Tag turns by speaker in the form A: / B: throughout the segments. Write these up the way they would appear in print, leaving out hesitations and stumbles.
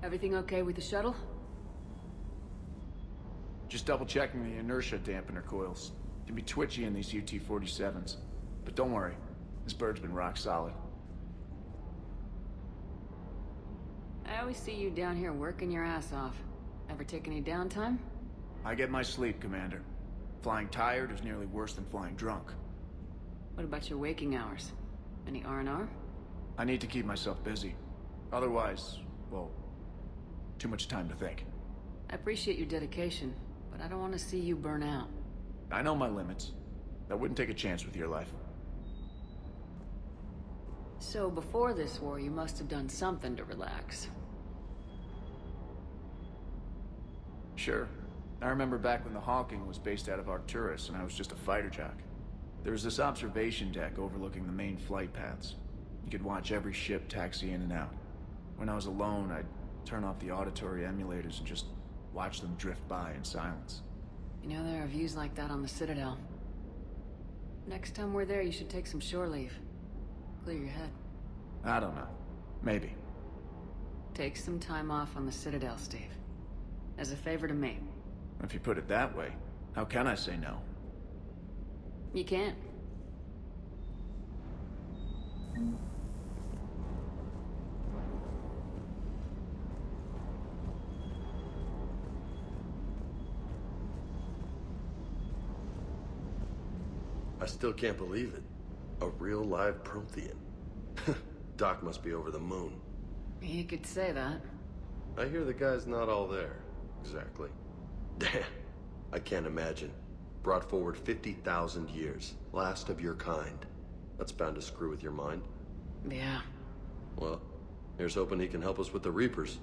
A: Everything okay with the shuttle?
B: Just double checking the inertia dampener coils. Can be twitchy in these UT-47s. But don't worry, this bird's been rock solid.
A: I always see you down here working your ass off. Ever take any downtime?
B: I get my sleep, Commander. Flying tired is nearly worse than flying drunk.
A: What about your waking hours? Any R&R?
B: I need to keep myself busy. Otherwise, well, too much time to think.
A: I appreciate your dedication, but I don't want to see you burn out.
B: I know my limits. I wouldn't take a chance with your life.
A: So before this war, you must have done something to relax.
B: Sure. I remember back when the Hawking was based out of Arcturus and I was just a fighter jock. There was this observation deck overlooking the main flight paths. You could watch every ship taxi in and out. When I was alone, I'd turn off the auditory emulators and just watch them drift by in silence.
A: You know, there are views like that on the Citadel. Next time we're there, you should take some shore leave. Clear your head.
B: I don't know. Maybe.
A: Take some time off on the Citadel, Steve. As a favor to me.
B: If you put it that way, how can I say no?
A: You can't.
C: I still can't believe it. A real live Prothean. Doc must be over the moon.
A: You could say that.
C: I hear the guy's not all there. Exactly. Damn. I can't imagine. Brought forward 50,000 years. Last of your kind. That's bound to screw with your mind.
A: Yeah.
C: Well, here's hoping he can help us with the Reapers.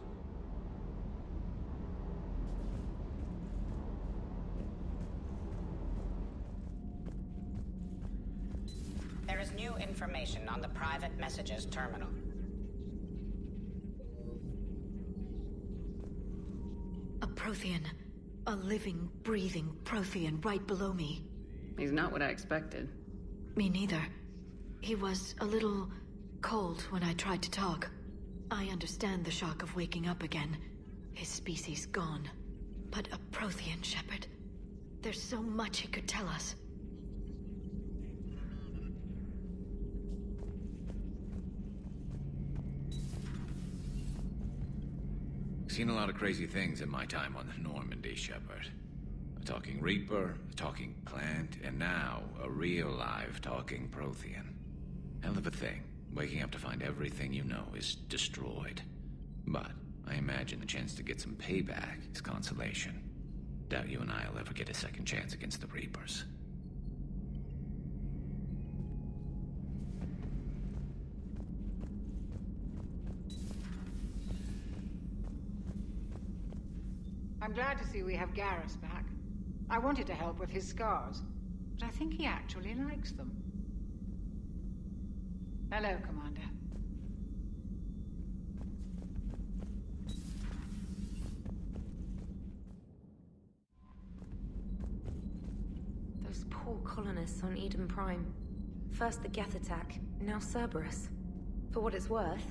D: There is new information on the private messages terminal.
E: A Prothean. A living, breathing Prothean right below me.
A: He's not what I expected.
E: Me neither. He was a little cold when I tried to talk. I understand the shock of waking up again. His species gone. But a Prothean shepherd. There's so much he could tell us.
F: Seen a lot of crazy things in my time on the Normandy, Shepard. A talking Reaper, a talking plant, and now a real live talking Prothean. Hell of a thing. Waking up to find everything you know is destroyed. But I imagine the chance to get some payback is consolation. Doubt you and I'll ever get a second chance against the Reapers.
G: I'm glad to see we have Garrus back. I wanted to help with his scars, but I think he actually likes them. Hello, Commander.
H: Those poor colonists on Eden Prime. First the Geth attack, now Cerberus. For what it's worth,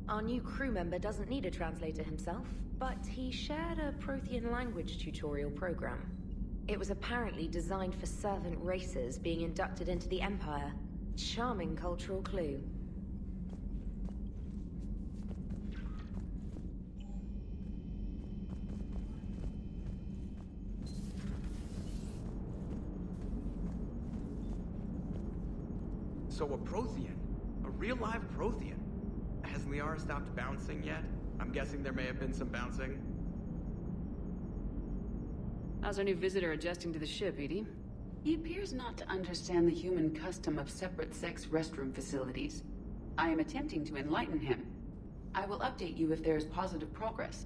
H: our new crew member doesn't need a translator himself, but he shared a Prothean language tutorial program. It was apparently designed for servant races being inducted into the Empire. Charming cultural clue.
I: So a Prothean? A real live Prothean? Has Liara stopped bouncing yet? I'm guessing there may have been some bouncing.
A: How's our new visitor adjusting to the ship, Edie?
J: He appears not to understand the human custom of separate-sex restroom facilities. I am attempting to enlighten him. I will update you if there is positive progress.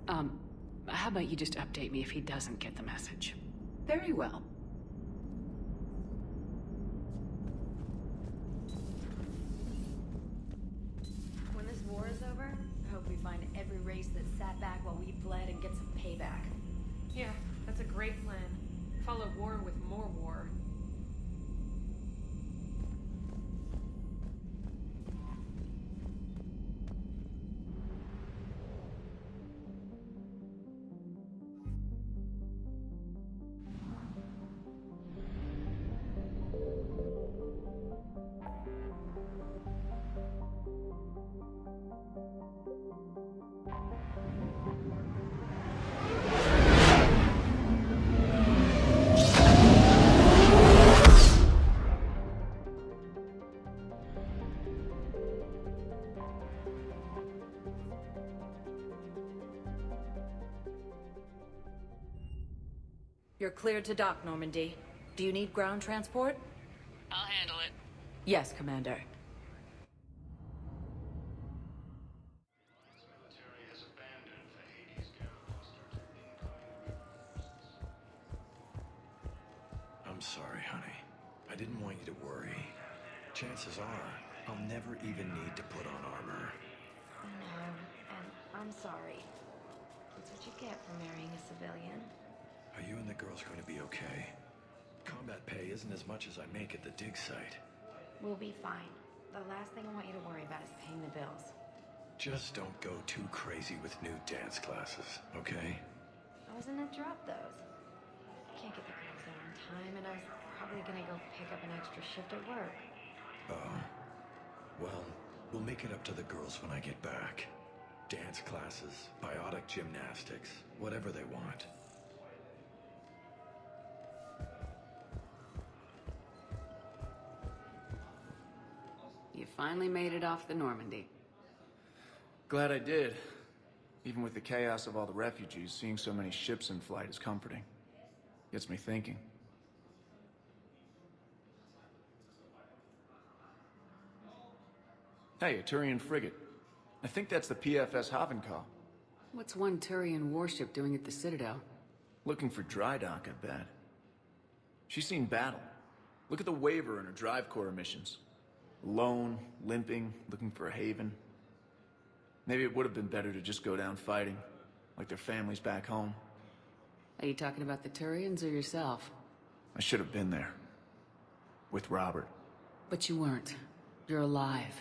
A: How about you just update me if he doesn't get the message?
J: Very well.
H: When this war is over, I hope we find every race that sat back while we bled and get some payback.
K: Yeah, that's a great plan. Follow war with more war.
L: You're cleared to dock, Normandy. Do you need ground transport?
A: I'll handle it.
L: Yes, Commander.
M: I'm sorry, honey. I didn't want you to worry. Chances are, I'll never even need to put on armor.
H: I know, and I'm sorry. That's what you get for marrying a civilian.
M: Are you and the girls going to be okay? Combat pay isn't as much as I make at the dig site.
H: We'll be fine. The last thing I want you to worry about is paying the bills.
M: Just don't go too crazy with new dance classes, okay?
H: I was gonna drop those. Can't get the girls there on time, and I was probably gonna go pick up an extra shift at work.
M: Well, we'll make it up to the girls when I get back. Dance classes, biotic gymnastics, whatever they want.
A: You finally made it off the Normandy.
B: Glad I did. Even with the chaos of all the refugees, seeing so many ships in flight is comforting. Gets me thinking. Hey, a Turian frigate. I think that's the PFS Havenkal.
A: What's one Turian warship doing at the Citadel?
B: Looking for dry dock, I bet. She's seen battle. Look at the waiver in her drive corps missions. Alone, limping, looking for a haven. Maybe it would have been better to just go down fighting, like their families back home.
A: Are you talking about the Turians or yourself?
B: I should have been there. With Robert.
A: But you weren't. You're alive.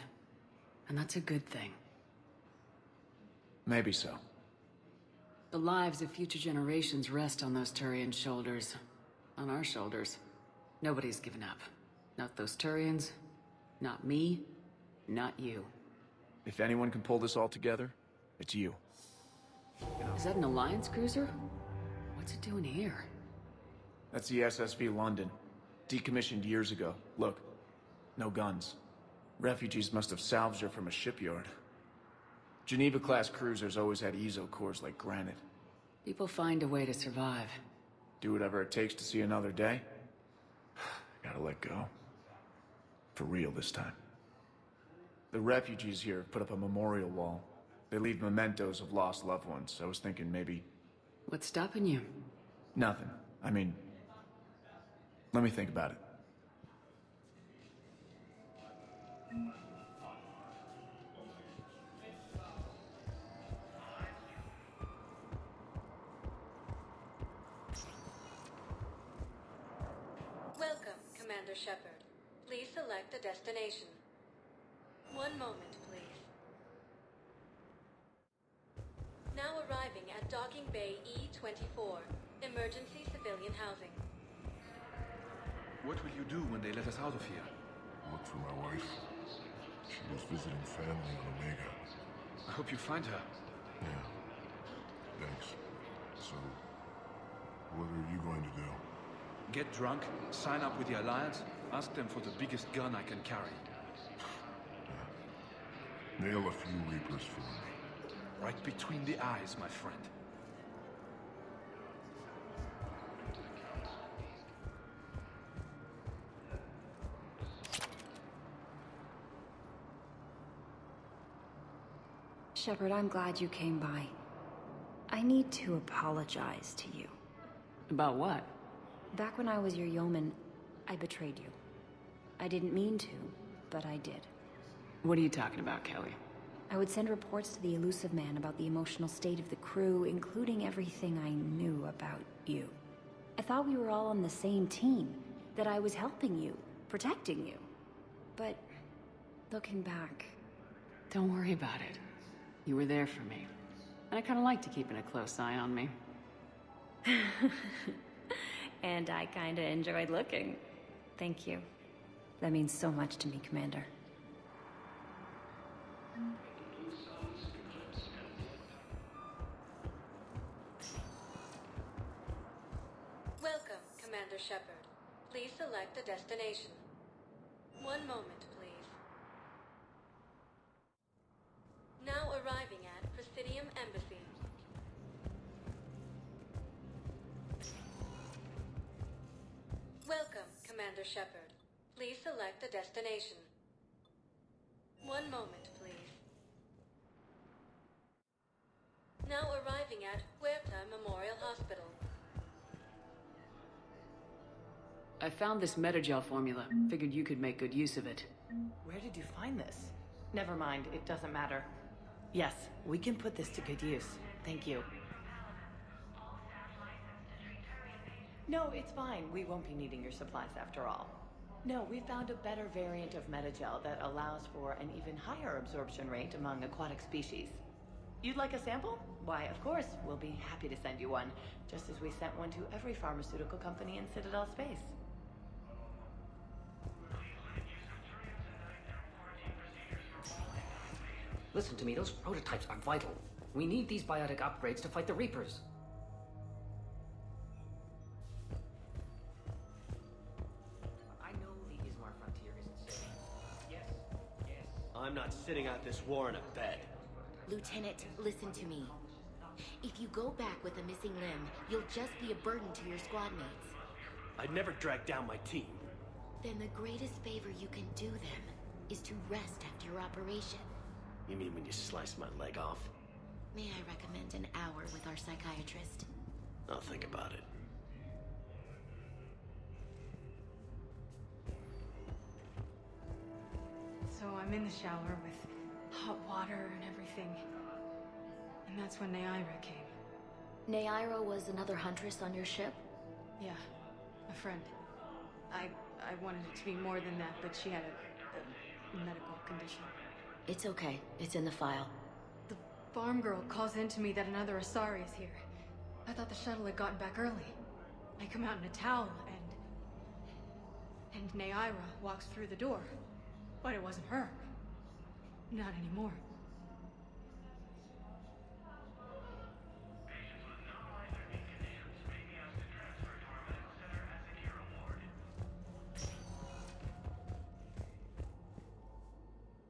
A: And that's a good thing.
B: Maybe so.
A: The lives of future generations rest on those Turian shoulders. On our shoulders. Nobody's given up. Not those Turians. Not me. Not you.
B: If anyone can pull this all together, it's you.
A: Is that an Alliance cruiser? What's it doing here?
B: That's the SSV London. Decommissioned years ago. Look. No guns. Refugees must have salvaged her from a shipyard. Geneva-class cruisers always had ezo cores like granite.
A: People find a way to survive.
B: Do whatever it takes to see another day. Gotta let go. For real this time. The refugees here have put up a memorial wall. They leave mementos of lost loved ones. I was thinking maybe...
A: What's stopping you?
B: Nothing. I mean... Let me think about it.
E: Welcome, Commander Shepard. Please select a destination. One moment, please. Now arriving at Docking Bay E-24, emergency civilian housing.
N: What will you do when they let us out of here?
O: Look for my wife. She was visiting family on Omega.
N: I hope you find her.
O: Yeah. Thanks. So, what are you going to do?
N: Get drunk, sign up with the Alliance, ask them for the biggest gun I can carry.
O: Nail a few Reapers for me.
N: Right between the eyes, my friend.
P: Shepard, I'm glad you came by. I need to apologize to you.
A: About what?
P: Back when I was your yeoman, I betrayed you. I didn't mean to, but I did.
A: What are you talking about, Kelly?
P: I would send reports to the Elusive Man about the emotional state of the crew, including everything I knew about you. I thought we were all on the same team, that I was helping you, protecting you. But, looking back...
A: Don't worry about it. You were there for me. And I kinda liked you keeping a close eye on me.
P: And I kinda enjoyed looking. Thank you. That means so much to me, Commander.
E: Welcome, Commander Shepard. Please select a destination. One moment, please. Now arriving at Presidium Embassy. Commander Shepard. Please select a destination. One moment, please. Now arriving at Huerta Memorial Hospital.
A: I found this metagel formula. Figured you could make good use of it.
Q: Where did you find this? Never mind, it doesn't matter. Yes, we can put this to good use. Thank you. No, it's fine. We won't be needing your supplies after all. No, we found a better variant of metagel that allows for an even higher absorption rate among aquatic species. You'd like a sample? Why, of course, we'll be happy to send you one, just as we sent one to every pharmaceutical company in Citadel space.
R: Listen to me, those prototypes are vital. We need these biotic upgrades to fight the Reapers. I know the Ismar frontier isn't safe. Yes.
S: I'm not sitting out this war in a bed.
T: Lieutenant, listen to me. If you go back with a missing limb, you'll just be a burden to your squad mates.
S: I'd never drag down my team.
T: Then the greatest favor you can do them is to rest after your operation.
S: You mean when you slice my leg off?
T: May I recommend an hour with our psychiatrist?
S: I'll think about it.
K: So I'm in the shower with hot water and everything. And that's when Neaira came.
P: Neaira was another huntress on your ship?
K: Yeah, a friend. I wanted it to be more than that, but she had a medical condition.
P: It's okay. It's in the file.
K: The farm girl calls in to me that another Asari is here. I thought the shuttle had gotten back early. I come out in a towel and Neaira walks through the door. But it wasn't her. Not anymore.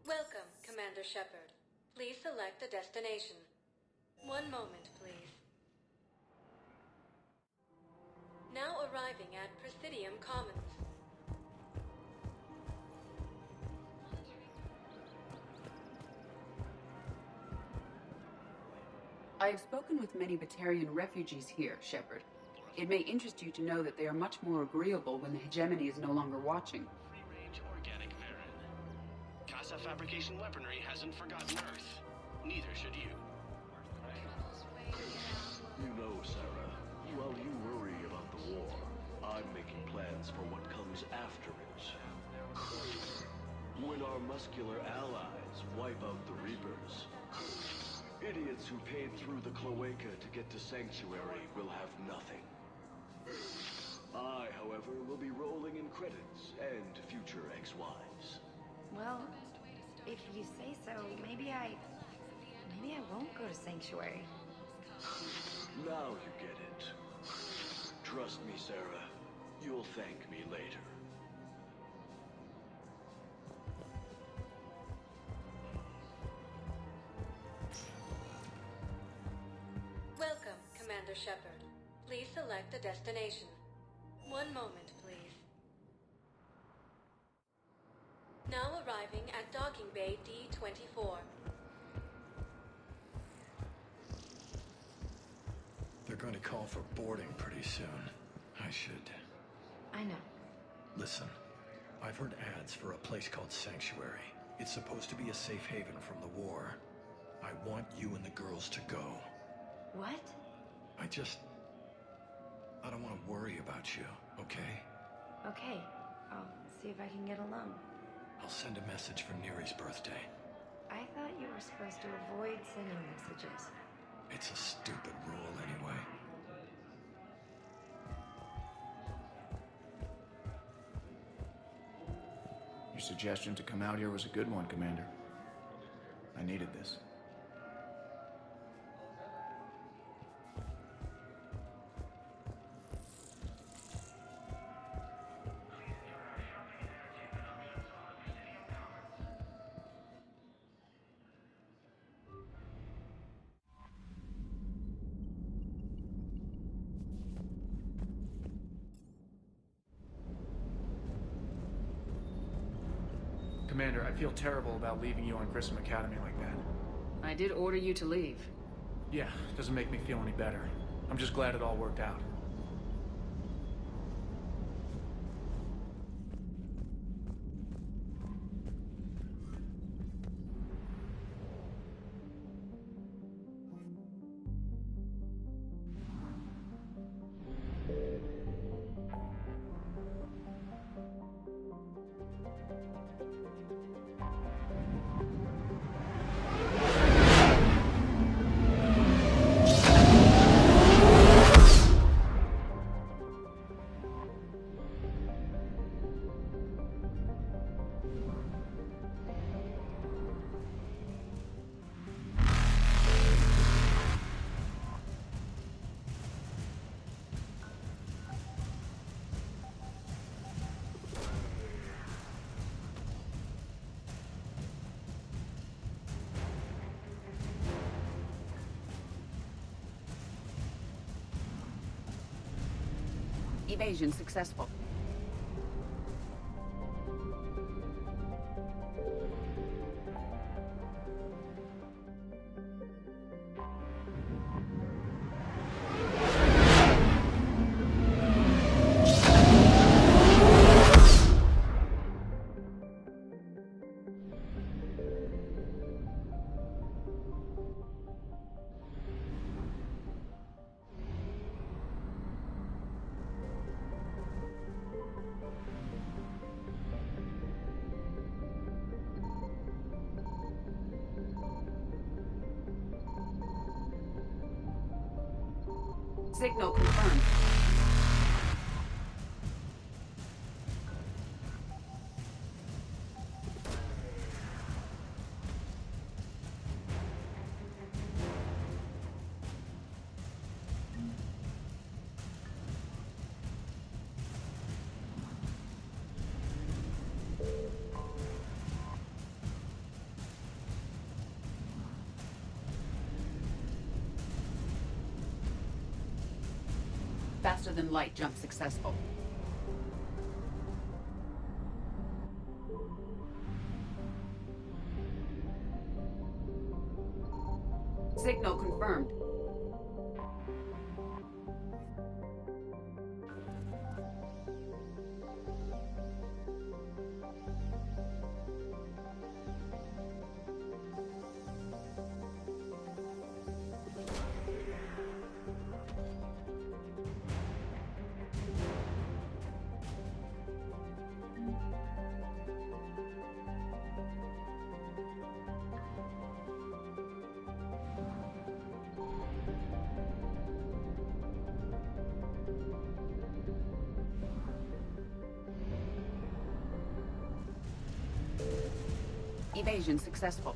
E: Welcome, Commander Shepard. Please select a destination. One moment, please. Now arriving at Presidium Commons.
J: I have spoken with many Batarian refugees here, Shepard. It may interest you to know that they are much more agreeable when the hegemony is no longer watching.
U: Free-range organic Varen. Casa fabrication weaponry hasn't forgotten Earth. Neither should you.
M: You know, Sarah, while you worry about the war, I'm making plans for what comes after it. When our muscular allies wipe out the Reapers, idiots who paid through the cloaca to get to Sanctuary will have nothing. I, however, will be rolling in credits and future ex-wives.
H: Well, if you say so, maybe I won't go to Sanctuary.
M: Now you get it. Trust me, Sarah. You'll thank me later.
E: Welcome, Commander Shepard. Please select a destination. One moment, please. Now arriving at Docking Bay D-24.
M: They're going to call for boarding pretty soon. I should...
H: I know.
M: Listen, I've heard ads for a place called Sanctuary. It's supposed to be a safe haven from the war. I want you and the girls to go.
H: What?
M: I don't want to worry about you, okay?
H: Okay, I'll see if I can get along.
M: I'll send a message for Neri's birthday.
H: I thought you were supposed to avoid sending messages.
M: It's a stupid rule anyway.
B: Your suggestion to come out here was a good one, Commander. I needed this. Commander, I feel terrible about leaving you on Grissom Academy like that.
A: I did order you to leave.
B: Yeah, doesn't make me feel any better. I'm just glad it all worked out.
A: Evasion successful. Signal confirmed. Faster than light jump successful. Signal confirmed. Evasion successful.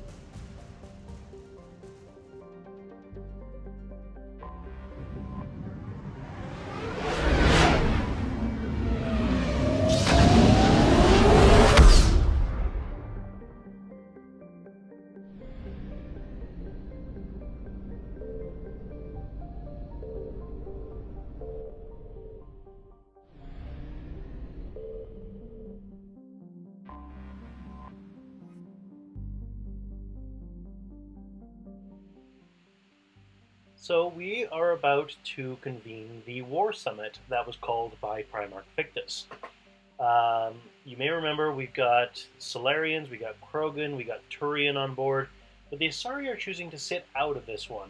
C: So we are about to convene the War Summit that was called by Primarch Victus. You may remember we've got Salarians, we got Krogan, we got Turian on board, but the Asari are choosing to sit out of this one,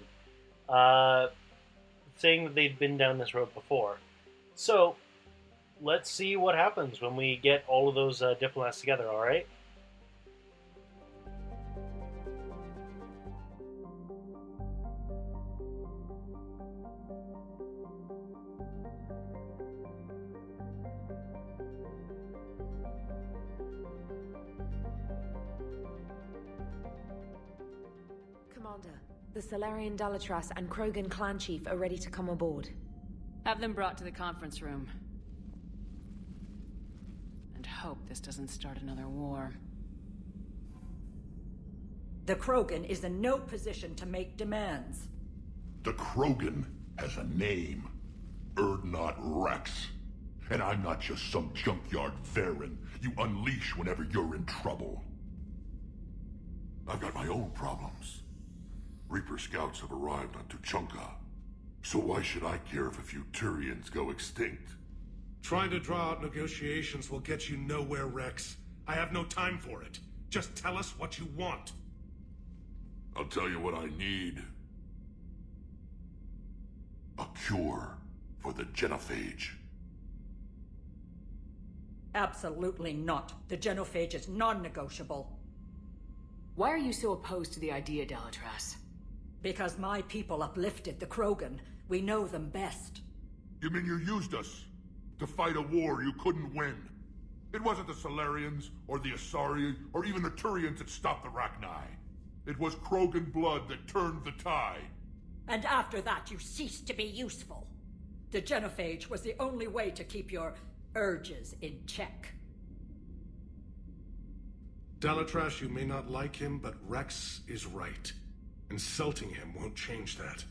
C: saying that they've been down this road before. So let's see what happens when we get all of those diplomats together, alright?
H: Commander, the Salarian Dalatras and Krogan clan chief are ready to come aboard.
A: Have them brought to the conference room. And hope this doesn't start another war.
V: The Krogan is in no position to make demands.
O: The Krogan has a name. Urdnot Rex. And I'm not just some junkyard Varen you unleash whenever you're in trouble. I've got my own problems. Reaper scouts have arrived on Tuchanka. So why should I care if a few Turians go extinct?
D: Trying to draw out negotiations will get you nowhere, Rex. I have no time for it. Just tell us what you want.
O: I'll tell you what I need. A cure for the genophage.
V: Absolutely not. The genophage is non-negotiable.
A: Why are you so opposed to the idea, Delatras?
V: Because my people uplifted the Krogan. We know them best.
O: You mean you used us to fight a war you couldn't win? It wasn't the Salarians, or the Asari, or even the Turians that stopped the Rachni. It was Krogan blood that turned the tide.
V: And after that, you ceased to be useful. The genophage was the only way to keep your urges in check.
D: Delatras, you may not like him, but Rex is right. Insulting him won't change that.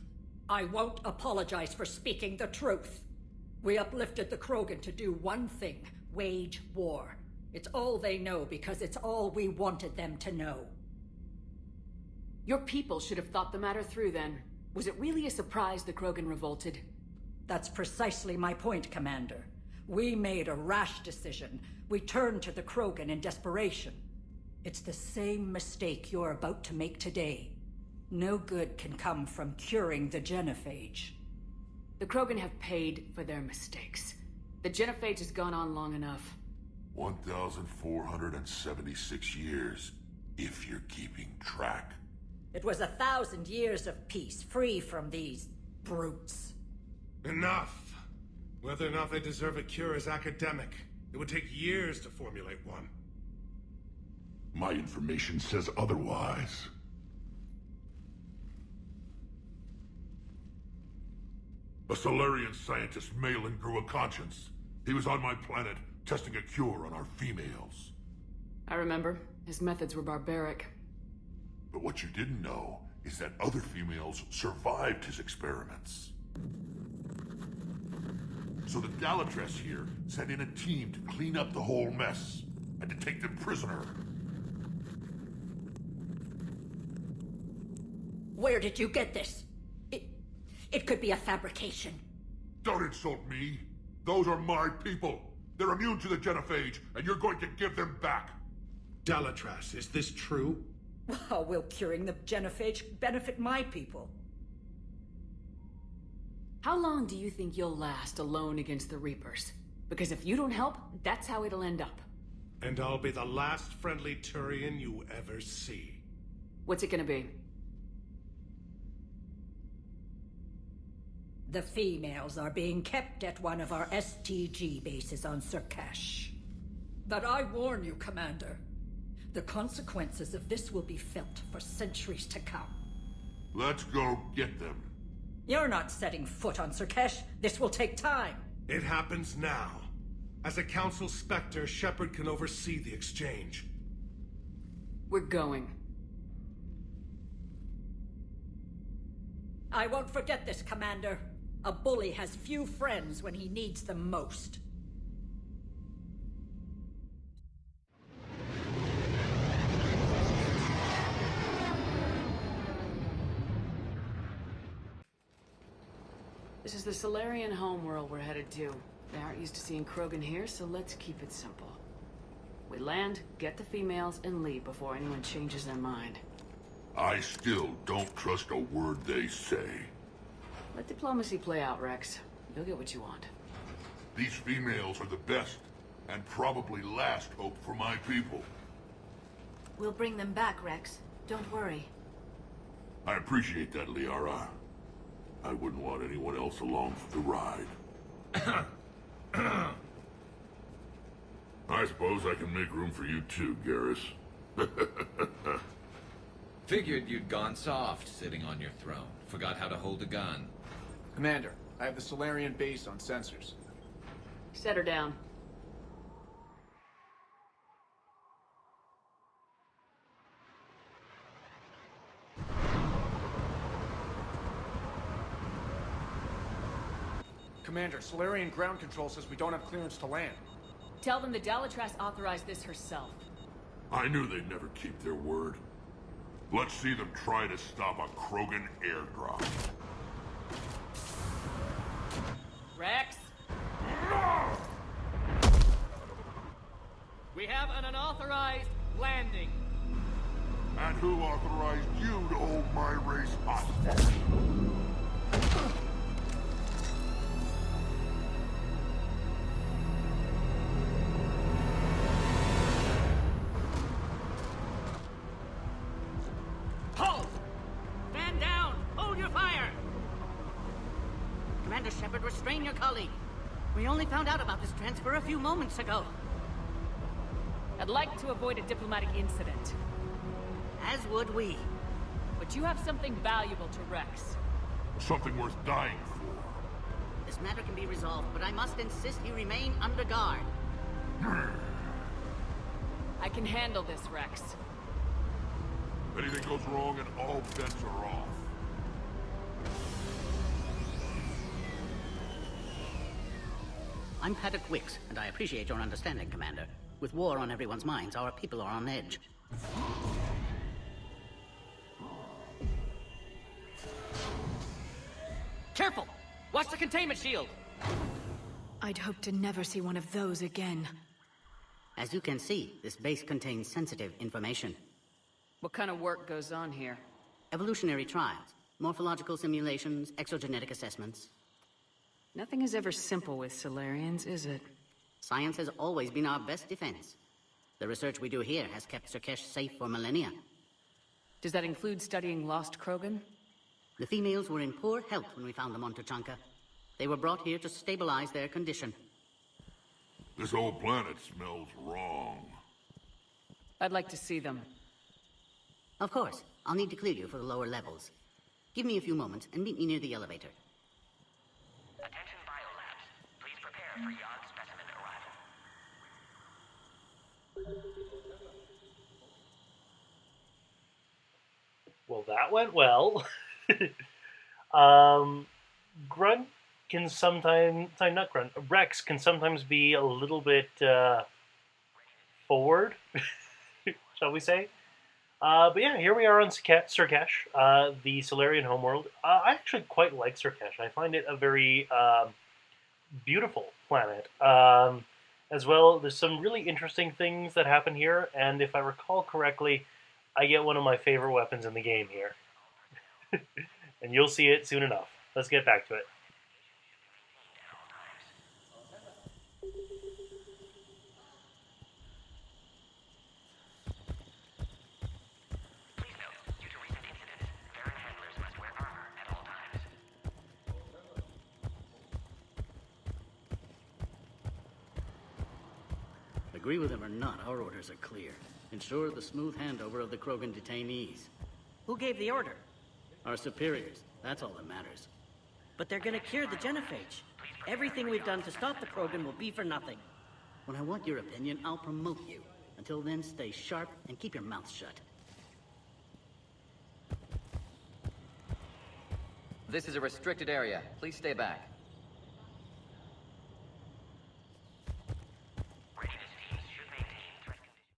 V: I won't apologize for speaking the truth. We uplifted the Krogan to do one thing: wage war. It's all they know because it's all we wanted them to know.
A: Your people should have thought the matter through then. Was it really a surprise the Krogan revolted?
V: That's precisely my point, Commander. We made a rash decision. We turned to the Krogan in desperation. It's the same mistake you're about to make today. No good can come from curing the genophage.
A: The Krogan have paid for their mistakes. The genophage has gone on long enough.
O: 1,476 years, if you're keeping track.
V: It was 1,000 years of peace, free from these brutes.
D: Enough! Whether or not they deserve a cure is academic. It would take years to formulate one.
O: My information says otherwise. A Salarian scientist, Malin, grew a conscience. He was on my planet, testing a cure on our females.
A: I remember. His methods were barbaric.
O: But what you didn't know is that other females survived his experiments. So the Delatras here sent in a team to clean up the whole mess and to take them prisoner.
V: Where did you get this? It could be a fabrication.
O: Don't insult me. Those are my people. They're immune to the genophage, and you're going to give them back.
D: Delatras, is this true?
V: How will curing the genophage benefit my people?
A: How long do you think you'll last alone against the Reapers? Because if you don't help, that's how it'll end up.
D: And I'll be the last friendly Turian you ever see.
A: What's it gonna be?
V: The females are being kept at one of our STG bases on Sur'Kesh. But I warn you, Commander, the consequences of this will be felt for centuries to come.
O: Let's go get them.
V: You're not setting foot on Sur'Kesh. This will take time.
D: It happens now. As a Council Spectre, Shepard can oversee the exchange.
A: We're going.
V: I won't forget this, Commander. A bully has few friends when he needs them most.
A: This is the Salarian homeworld we're headed to. They aren't used to seeing Krogan here, so let's keep it simple. We land, get the females, and leave before anyone changes their mind.
O: I still don't trust a word they say.
A: Let diplomacy play out, Rex. You'll get what you want.
O: These females are the best, and probably last hope for my people.
E: We'll bring them back, Rex. Don't worry.
O: I appreciate that, Liara. I wouldn't want anyone else along for the ride. I suppose I can make room for you too, Garrus.
F: Figured you'd gone soft sitting on your throne. Forgot how to hold a gun.
B: Commander, I have the Salarian base on sensors.
A: Set her down.
B: Commander, Salarian ground control says we don't have clearance to land.
A: Tell them the Delatras authorized this herself.
O: I knew they'd never keep their word. Let's see them try to stop a Krogan airdrop.
G: Rex? We have an unauthorized landing.
O: And who authorized you to hold my race hostage?
G: Halt! Stand down! Hold your fire! Commander Shepard, restrain your colleague. We only found out about this transfer a few moments ago.
I: I'd like to avoid a diplomatic incident.
G: As would we.
I: But you have something valuable to Rex.
O: Something worth dying for.
G: This matter can be resolved, but I must insist he remain under guard.
I: I can handle this, Rex.
O: If anything goes wrong and all bets are off.
G: I'm Paddock Wicks, and I appreciate your understanding, Commander. With war on everyone's minds, our people are on edge. Careful! Watch the containment shield!
E: I'd hoped to never see one of those again.
G: As you can see, this base contains sensitive information.
A: What kind of work goes on here?
G: Evolutionary trials, morphological simulations, exogenetic assessments.
A: Nothing is ever simple with Salarians, is it?
G: Science has always been our best defense. The research we do here has kept Sur'Kesh safe for millennia.
A: Does that include studying lost Krogan?
G: The females were in poor health when we found them on Tuchanka. They were brought here to stabilize their condition.
O: This whole planet smells wrong.
A: I'd like to see them.
G: Of course. I'll need to clear you for the lower levels. Give me a few moments and meet me near the elevator.
U: Attention biolabs. Please prepare for Yard specimen arrival.
C: Well, that went well. Grunt can sometimes... Sorry, not Grunt. Rex can sometimes be a little bit forward, shall we say. But yeah, here we are on Sur'Kesh, the Salarian homeworld. I actually quite like Sur'Kesh. I find it a very beautiful planet. As well, there's some really interesting things that happen here, and if I recall correctly, I get one of my favorite weapons in the game here. And you'll see it soon enough. Let's get back to it.
G: Agree with him or not, our orders are clear. Ensure the smooth handover of the Krogan detainees.
W: Who gave the order?
G: Our superiors. That's all that matters.
W: But they're gonna cure the genophage. Everything we've done to stop the Krogan will be for nothing.
G: When I want your opinion, I'll promote you. Until then, stay sharp and keep your mouth shut.
X: This is a restricted area. Please stay back.